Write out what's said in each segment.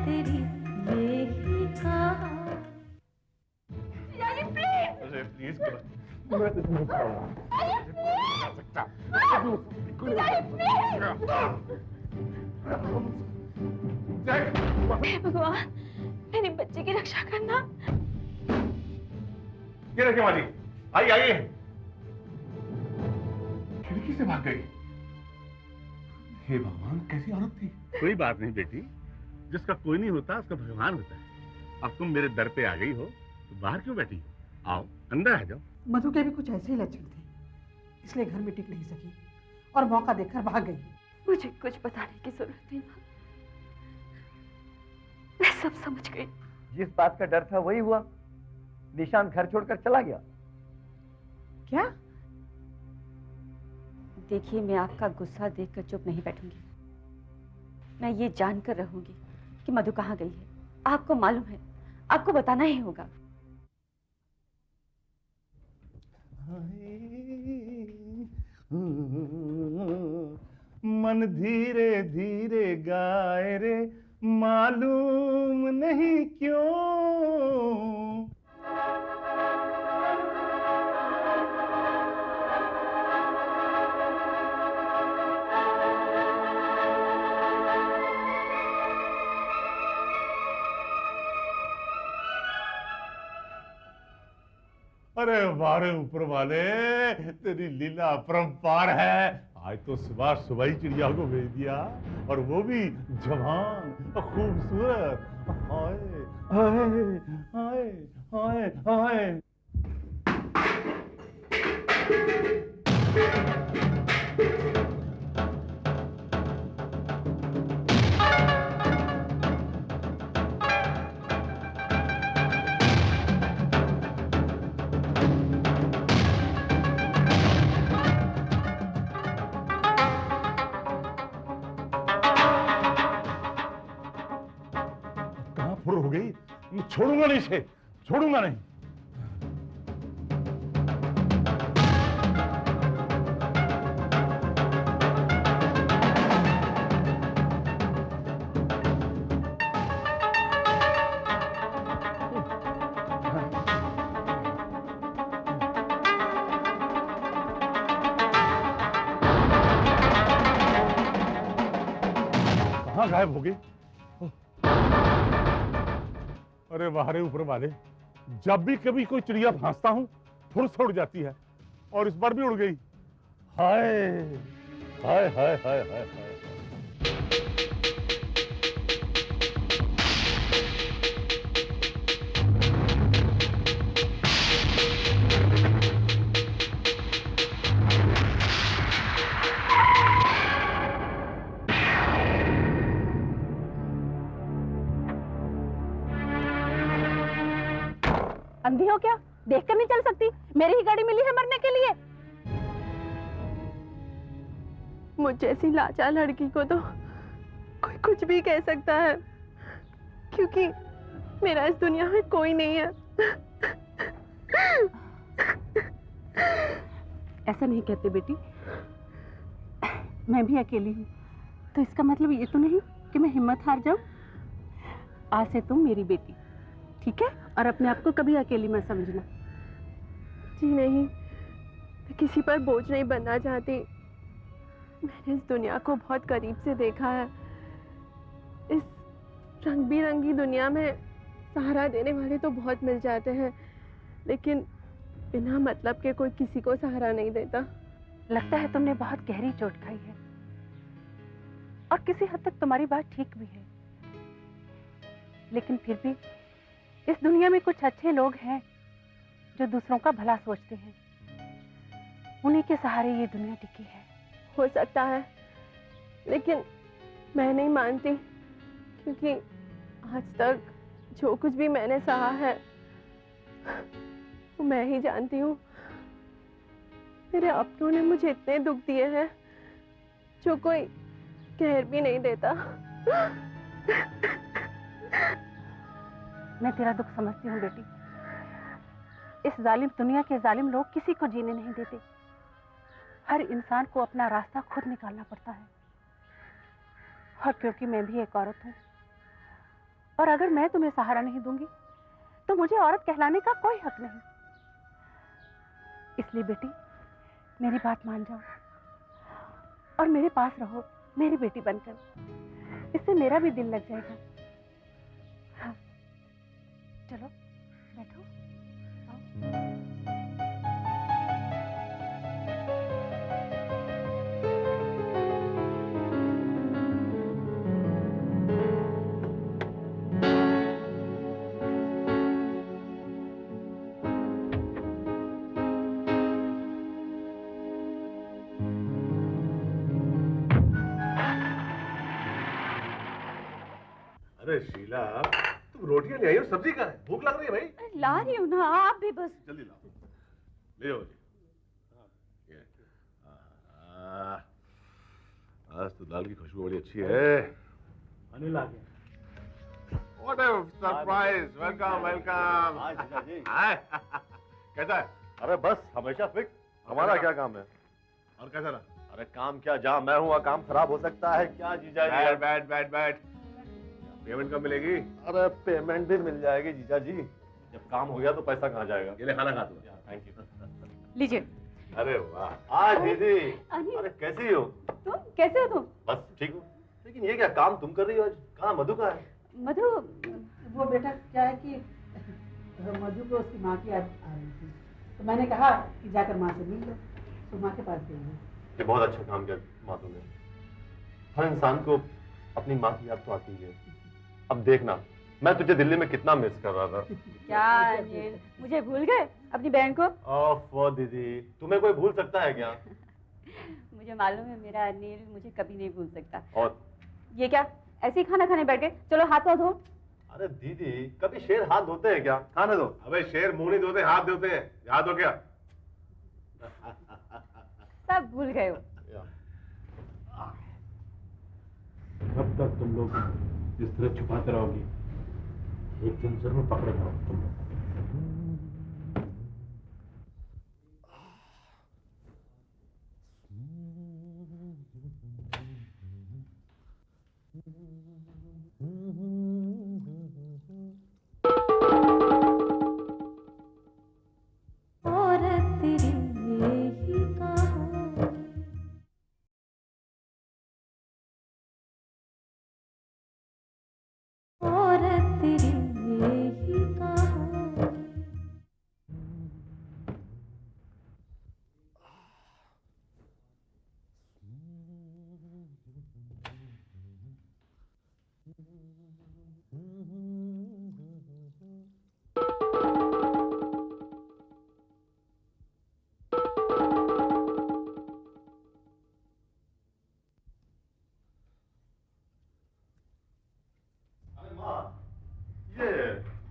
तेरी यही कहानी। यानी प्लीज, अरे प्लीज मैं तो नहीं सकता। भगवान मेरी बच्ची की रक्षा करना। ये रखिए माँ जी, आइए आइए। खिड़की से भाग गई। हे भगवान, कैसी औरत थी। कोई बात नहीं बेटी, जिसका कोई नहीं होता उसका भगवान होता है। अब तुम मेरे दर पे आ गई हो तो बाहर क्यों बैठी हो? आओ अंदर आ जाओ। मधु के भी कुछ ऐसे ही लक्षण थे, इसलिए घर में टिक नहीं सकी और मौका देखकर भाग गई। मुझे कुछ बताने की जरूरत नहीं, मैं सब समझ गई। जिस बात का डर था वही हुआ। निशांत घर छोड़कर चला गया। क्या? देखिए, मैं आपका गुस्सा देखकर चुप नहीं बैठूंगी। मैं ये जानकर रहूंगी कि मधु कहाँ गई है। आपको मालूम है, आपको बताना ही होगा। मन धीरे धीरे गाए रे, मालूम नहीं क्यों। अरे वारे ऊपर वाले, तेरी लीला अपरंपार है। आज तो सुबह सुबह ही चिड़िया को भेज दिया, और वो भी जवान खूबसूरत। हाय हाय हाय हाय हाय। हो गई, छोड़ूंगा नहीं इसे, छोड़ूंगा नहीं। कहां गायब हो गई? अरे वाह रे ऊपर वाले, जब भी कभी कोई चिड़िया भांसता हूं फुर से उड़ जाती है, और इस बार भी उड़ गई। हाय हाय हाय हाय हाय हाय। अंधी हो क्या? देखकर नहीं चल सकती? मेरी ही गाड़ी मिली है मरने के लिए। मुझ जैसी लाचार लड़की को तो कोई कुछ भी कह सकता है, क्योंकि मेरा इस दुनिया में कोई नहीं है। ऐसा नहीं कहते बेटी, मैं भी अकेली हूँ, तो इसका मतलब ये तो नहीं कि मैं हिम्मत हार जाऊं। आज से तुम मेरी बेटी, ठीक है? और अपने आप को कभी अकेली मत समझना। जी नहीं, मैं किसी पर बोझ नहीं बनना चाहती। मैंने इस दुनिया को बहुत करीब से देखा है। इस रंग बिरंगी दुनिया में सहारा देने वाले तो बहुत मिल जाते हैं, लेकिन बिना मतलब के कोई किसी को सहारा नहीं देता। लगता है तुमने बहुत गहरी चोट खाई है, और किसी हद तक तुम्हारी बात ठीक भी है, लेकिन फिर भी इस दुनिया में कुछ अच्छे लोग हैं जो दूसरों का भला सोचते हैं। उन्हीं के सहारे ये दुनिया टिकी है। हो सकता है, लेकिन मैं नहीं मानती, क्योंकि आज तक जो कुछ भी मैंने सहा है वो मैं ही जानती हूँ। मेरे अपनों ने मुझे इतने दुख दिए हैं जो कोई कह भी नहीं देता। मैं तेरा दुख समझती हूँ बेटी। इस जालिम दुनिया के जालिम लोग किसी को जीने नहीं देते। हर इंसान को अपना रास्ता खुद निकालना पड़ता है। और क्योंकि मैं भी एक औरत हूँ, और अगर मैं तुम्हें सहारा नहीं दूंगी तो मुझे औरत कहलाने का कोई हक नहीं। इसलिए बेटी मेरी बात मान जाओ और मेरे पास रहो मेरी बेटी बनकर। इससे मेरा भी दिल लग जाएगा। हाँ चलो बैठो। आओ। अरे शीला, तुम रोटियां ले आई हो, सब्जी कहाँ है? भूख लग रही है भाई। ला रही हूँ ना, आप भी बस जल्दी लाओ, ले आओ जी। ये, आज तो दाल की खुशबू बड़ी अच्छी है। अनिल आ गया। What a surprise! Welcome, welcome. हाँ जीजा जी। हाय, कैसा है? अरे बस हमेशा फिट। हमारा क्या काम है? और कैसा रहा? अरे काम क्या, जहाँ मैं हूँ काम खराब हो सकता है क्या जीजा जी? बैठ बैठ बैठ। पेमेंट कब मिलेगी? अरे पेमेंट भी मिल जाएगी जीजा जी। जब काम हो गया तो पैसा कहाँ जाएगा? ये ले खाना खा तू। Thank you. लीजिए। अरे वाह। हाँ दीदी। अनिल। अरे कैसी हो? तुम कैसे हो तुम? बस ठीक हूँ। लेकिन ये क्या काम तुम कर रही हो आज? कहाँ मधु कहाँ है? मधु वो बेटा क्या है कि मधु को उसकी माँ की याद आ रही थी, तो मैंने कहा कि जाकर माँ से मिल लो, तो माँ के पास गई है। ये बहुत अच्छा काम किया माँ तुमने। हर इंसान को अपनी माँ की याद तो आती ही है। अब देखना, मैं तुझे दिल्ली में कितना मिस कर रहा था। क्या अनिल, मुझे भूल गए अपनी बहन को? ओह दीदी, तुम्हें कोई भूल सकता है क्या? मुझे मालूम है मेरा अनिल मुझे कभी नहीं भूल सकता। और ये क्या ऐसे ही खाना खाने बैठ गए? चलो हाथ पाँव धो। अरे दीदी, कभी शेर हाथ धोते हैं क्या? खाने दो। अबे शेर मुंह नहीं धोते, हाथ धोते हैं। याद हो क्या? सब भूल गए हो। कब तक तुम लोग इस तरह छुपाते रहोगे? एक दिन जरूर पकड़ेगा तुम लोग।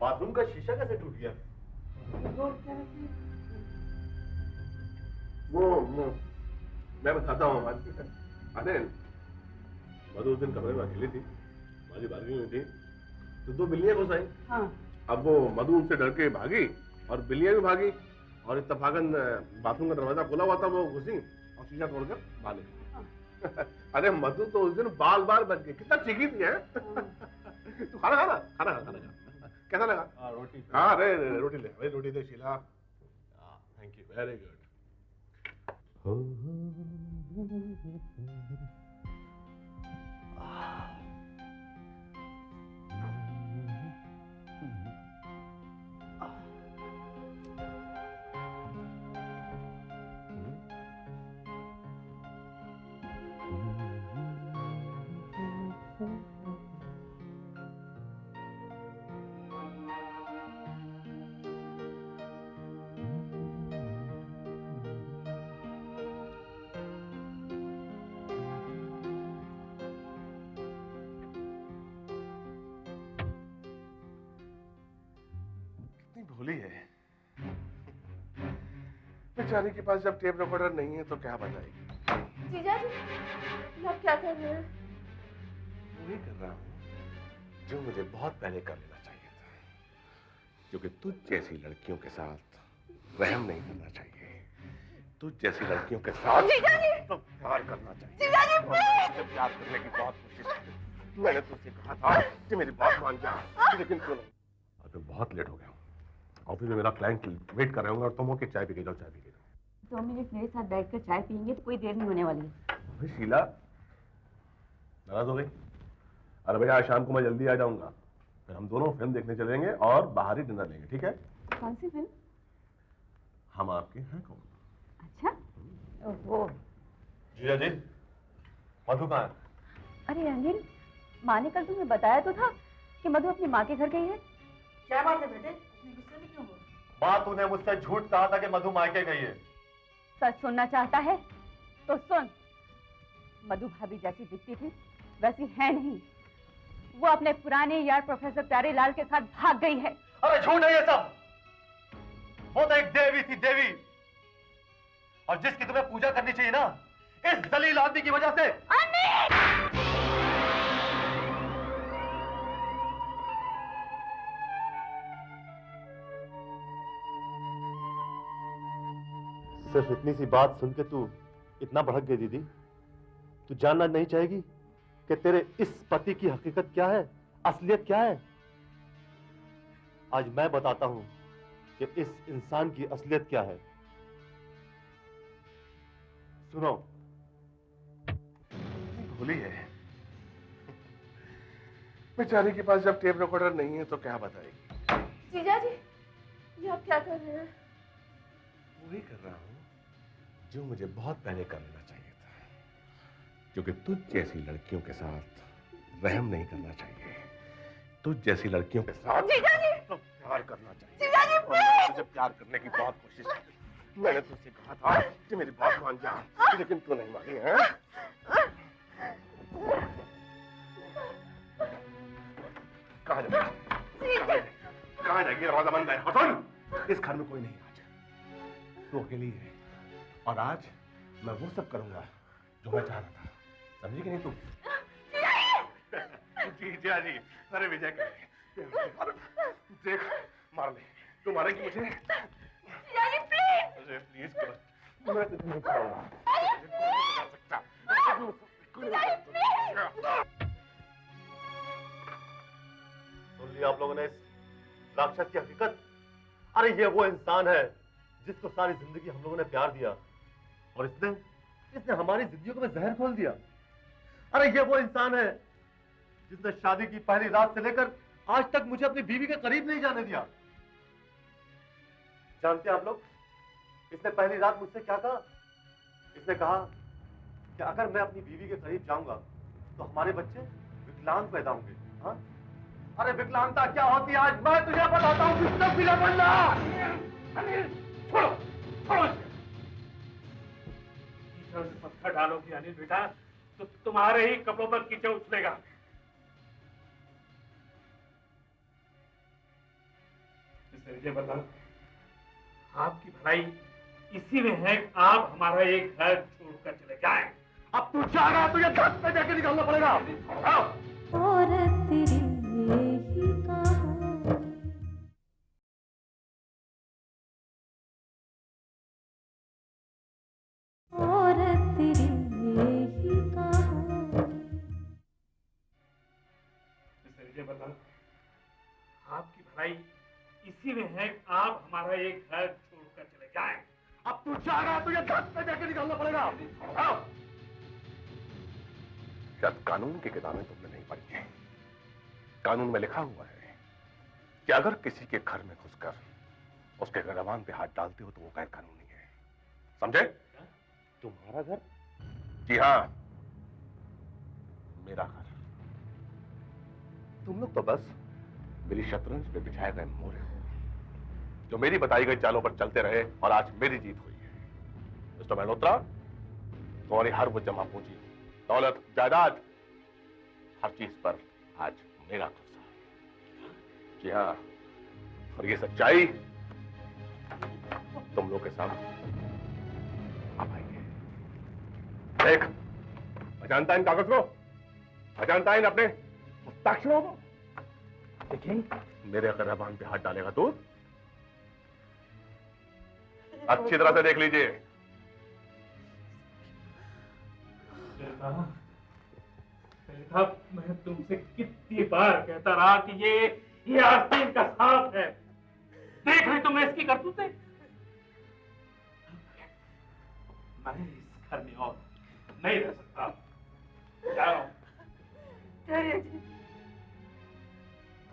बाथरूम का शीशा कैसे टूट गया? वो मैं बताता हूँ। अनिल, मधु उस दिन कमरे में अकेली थी, हमारी बालकनी में थी, तो दो बिल्लियां घुस आई। हाँ। अब वो मधु उनसे डर के भागी और बिल्लियां भी भागी और इत्तफाकन बाथरूम का दरवाजा खुला हुआ था, वो घुसी और शीशा तोड़कर बाहर निकली। अरे मधु तो उस दिन बाल बाल बच गई, कितना चीखी थी है। तू खाना खाना खाना खा, खाना खा। कैसा लगा? रोटी। हाँ अरे रोटी ले भाई, रोटी दे Sheela. Thank you. Very good. भूली है बेचारी के पास, जब टेप रिकॉर्डर नहीं है तो क्या बजाएगी? जीजा जी आप क्या कर रहे हैं? वही कर रहा हूँ जो मुझे बहुत पहले कर लेना चाहिए था, क्योंकि तुझ जैसी लड़कियों के साथ रहम नहीं करना चाहिए। तुझ जैसी लड़कियों के साथ तो प्यार करना चाहिए। जीजा जी प्लीज! प्यार करने की बहुत कोशिश की। मैंने तुझसे कहा था कि मेरी बात मान जा, लेकिन तू नहीं। अब मैं बहुत लेट हो गया हूँ। ऑफिस में मेरा क्लाइंट वेट कर रहे होंगे और तुम हो कि चाय पी के जाओ, चाय पी के जाओ। 2 मिनट मेरे साथ बैठकर चाय पियेंगे तो कोई देर नहीं होने वाली है। अबे शीला, नाराज हो गई? अरे भैया, आज शाम को मैं जल्दी आ जाऊंगा, फिर हम दोनों फिल्म देखने चलेंगे और बाहर ही डिनर लेंगे, ठीक है? कौन सी फिल्म? हम आपके हैं कौन? अच्छा, वो जीजा जी, मधु कहाँ है? अरे अनिल, माँ ने कल तुम्हें बताया तो था कि मधु अपनी माँ के घर गई है। क्या बात है बेटे, इतने गुस्से में क्यों हो? माँ, तूने मुझसे झूठ कहा था कि मधु मायके गई है। सच सुनना चाहता है तो सुन, मधु भाभी जैसी दिखती थी वैसी है नहीं। वो अपने पुराने यार प्रोफेसर प्यारेलाल के साथ भाग गई है। अरे झूठ है ये सब। वो तो एक देवी थी, देवी, और जिसकी तुम्हें पूजा करनी चाहिए ना, इस जलील आदमी की वजह से। सिर्फ इतनी सी बात सुन के तू इतना भड़क गई दीदी? तू जानना नहीं चाहेगी कि तेरे इस पति की हकीकत क्या है, असलियत क्या है? आज मैं बताता हूं कि इस इंसान की असलियत क्या है। सुनो। भूली है बेचारी के पास जब टेप रिकॉर्डर नहीं है तो क्या बताएगी? जीजा जी, ये आप क्या कर रहे हैं? वही कर रहा हूं जो मुझे बहुत पहले कर लेना चाहिए था, क्योंकि तुझ जैसी लड़कियों के साथ रहम नहीं करना चाहिए। तुझ जैसी लड़कियों के साथ तो प्यार करना चाहिए। और मैंने तुझे प्यार करने की बहुत कोशिश की। मैंने तुझसे कहा था कि मेरी बात मान जा, लेकिन तू नहीं मानी है। कहाँ जाएगी? कहाँ जाएगी? दरवाजा बंद है। और सुन, इस घर में कोई नहीं आज। तू अकेली है और आज मैं वो सब करूंगा जो मैं चाह रहा था। समझी कि नहीं तू? जीजा जी, अरे विजय करे देख, मार ले। तू मारेगी मुझे? अरे प्लीज कर, मैं तुझे नहीं छोड़ूंगा। सुन लिया आप लोगों ने इस राक्षस की हकीकत? अरे ये वो इंसान है जिसको सारी जिंदगी हम लोगों ने प्यार दिया, और इसने हमारी जिंदगियों में जहर घोल दिया। अरे ये वो इंसान है जिसने शादी की पहली रात से लेकर आज तक मुझे अपनी बीवी के करीब नहीं जाने दिया। जानते हैं आप लोग, इसने पहली रात मुझसे क्या कहा? इसने कहा कि अगर मैं अपनी बीवी के करीब जाऊंगा तो हमारे बच्चे विकलांग पैदा होंगे। हाँ? अरे विकलांगता क्या होती है आज मैं तुझे बताता हूँ। छोड़ो, छोड़ो इसे। पत्थर डालोगी अनिल बेटा तो तुम्हारे ही कपड़ों पर कीचड़ उछलेगा। विजय बल्लभ, आपकी भलाई इसी में है कि आप हमारा एक घर छोड़कर चले जाएं। अब तू जा रहा है, तुझे घर पे जाके निकालना पड़ेगा। और तेरी यही कहानी। और तेरी यही कहानी। विजय बल्लभ, आपकी भलाई इसी में है कि आप हमारा एक घर छोड़कर चले जाएं। अब तू जा रहा है, तुझे घर पे जाके निकालना पड़ेगा। शायद कानून की किताबें तुमने नहीं पढ़ी हैं। कानून में लिखा हुआ है कि अगर किसी के घर में घुसकर उसके गैरबान पे हाथ डालते हो तो वो गैर कानूनी है। समझे? तुम्हारा घर? जी हाँ, मेरा घर। तुम लोग तो बस मेरी शतरंज पे बिछाए गए मोरे हो, जो मेरी बताई गई चालों पर चलते रहे और आज मेरी जीत हुई है। मिस्टर मल्होत्रा, तुम्हारी हर वो जमा पूंजी, दौलत, जायदाद, हर चीज पर आज मेरा कब्जा। जी हाँ, और ये सच्चाई तुम लोग के सामने अब आई है। देख, पहचानता है इन कागज को? पहचानता है इन अपने हस्ताक्षरों को? देखिए, मेरे गैरबान पे हाथ डालेगा तो अच्छी तरह से देख लीजिए। साहब, मैं तुमसे कितनी बार कहता रहा कि ये आस्तीन का सांप है। देख रहे तुमने इसकी करतूतें। मैं इस घर में और नहीं रह सकता, जा रहा हूं। ठहरिए जी,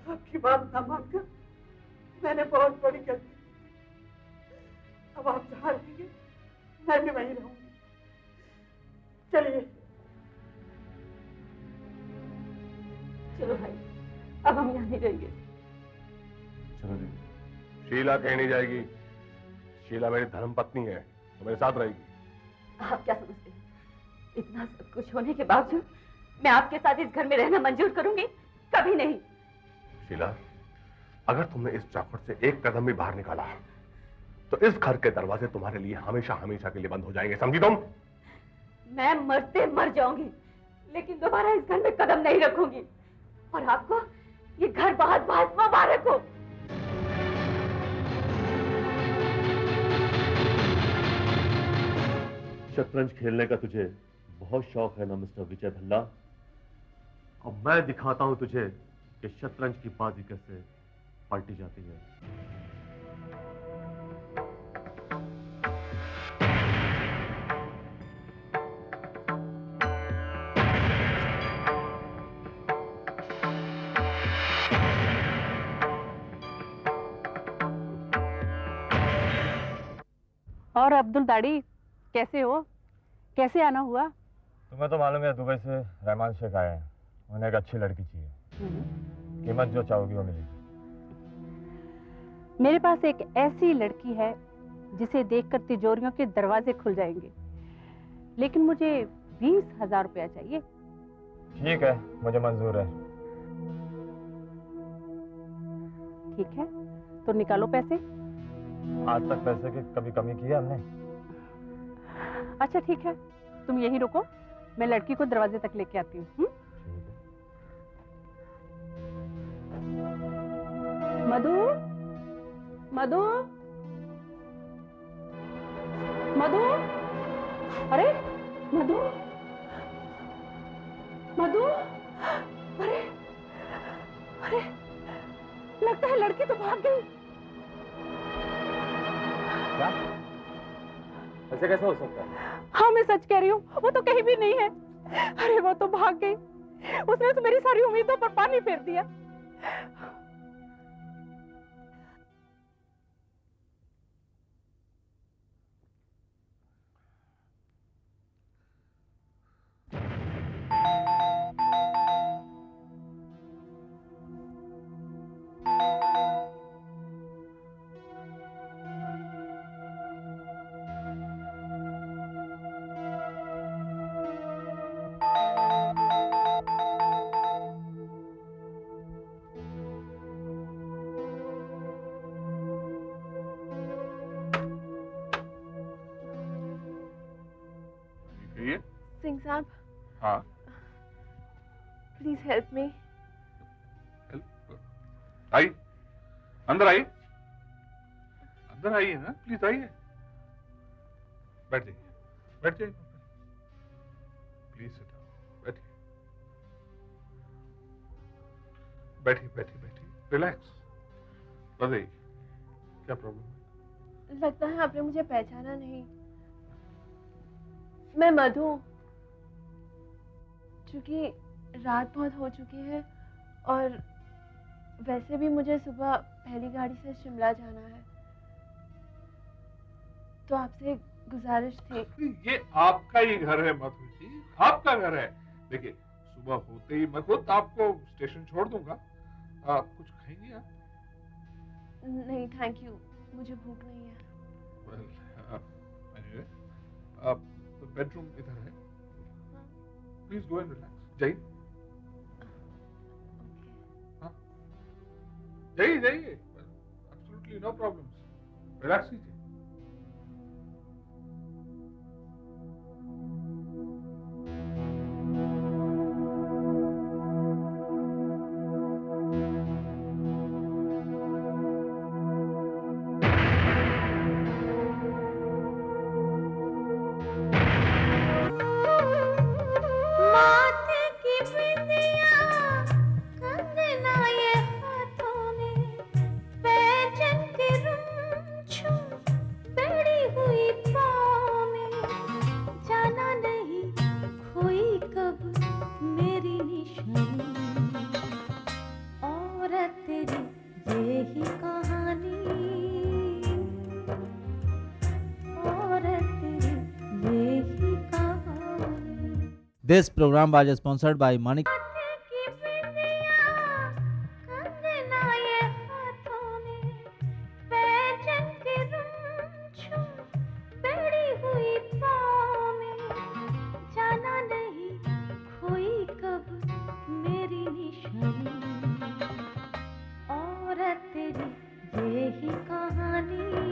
आपकी बात ना मानकर मैंने बहुत बड़ी गलती की। अब आप जहाँ रहेंगे मैं भी वहीं रहूंगी। चलिए। चलो भाई, अब हम यहाँ नहीं रहेंगे। चलो जी। शीला कहीं नहीं जाएगी। शीला मेरी धर्मपत्नी है, तो मेरे साथ रहेगी। आप क्या समझते हैं, इतना सब कुछ होने के बावजूद मैं आपके साथ इस घर में रहना मंजूर करूंगी? कभी नहीं। शीला, अगर तुमने इस चौखट से एक कदम भी बाहर निकाला तो इस घर के दरवाजे तुम्हारे लिए हमेशा हमेशा के लिए बंद हो जाएंगे, समझी तुम? मैं मरते मर जाऊंगी, लेकिन दोबारा इस घर में कदम नहीं रखूंगी। और आपको ये घर बहुत बहुत मुबारक हो। शतरंज खेलने का तुझे बहुत शौक है ना मिस्टर विजय भल्ला? अब मैं दिखाता हूं तुझे कि शतरंज की बाजी कैसे पलटी जाती है। और अब्दुल दाढ़ी, कैसे हो? कैसे आना हुआ? तुम्हें तो मालूम है दुबई से रहमान शेख आए हैं। उन्हें एक अच्छी लड़की चाहिए। कीमत जो चाहोगी वो मिलेगी। मेरे पास एक ऐसी लड़की है जिसे देखकर तिजोरियों के दरवाजे खुल जाएंगे, लेकिन मुझे 20,000 रुपया चाहिए। ठीक है, मुझे मंजूर है। ठीक है, तो निकालो पैसे। आज तक पैसे की कभी कमी की है हमने? अच्छा ठीक है, तुम यहीं रुको, मैं लड़की को दरवाजे तक लेके आती हूँ। मधु, मधु, मधु, अरे मधु, मधु, अरे अरे, लगता है लड़की तो भाग गई। क्या? ऐसे कैसे हो सकता है? हाँ मैं सच कह रही हूँ, वो तो कहीं भी नहीं है। अरे वो तो भाग गई, उसने तो मेरी सारी उम्मीदों पर पानी फेर दिया। सिंह साहब, हाँ, प्लीज हेल्प मी। आई, अंदर आइए, अंदर आइए ना, प्लीज आइए। बैठ जाइए, बैठ जाइए, प्लीज सिट डाउन, बैठिए, बैठिए, बैठिए, बैठिए, रिलैक्स। बताइए क्या प्रॉब्लम है? लगता है आपने मुझे पहचाना नहीं। मैं मधु हूँ। चूंकि रात बहुत हो चुकी है और वैसे भी मुझे सुबह पहली गाड़ी से शिमला जाना है, तो आपसे गुजारिश थी। ये आपका ही घर है मधु जी, आपका घर है। देखिए, सुबह होते ही मैं खुद आपको स्टेशन छोड़ दूंगा। आप कुछ खाएंगे आप? नहीं थैंक यू, मुझे भूख नहीं है। आप बेडरूम इधर है, प्लीज गो एंड रिलैक्स। जाइए, हाँ जाइए, जाइए, एब्सोल्युटली नो प्रॉब्लम्स, रिलैक्स कीजिए। माथे की बिंद This program was sponsored by Manik. औरत तेरी ये ही कहानी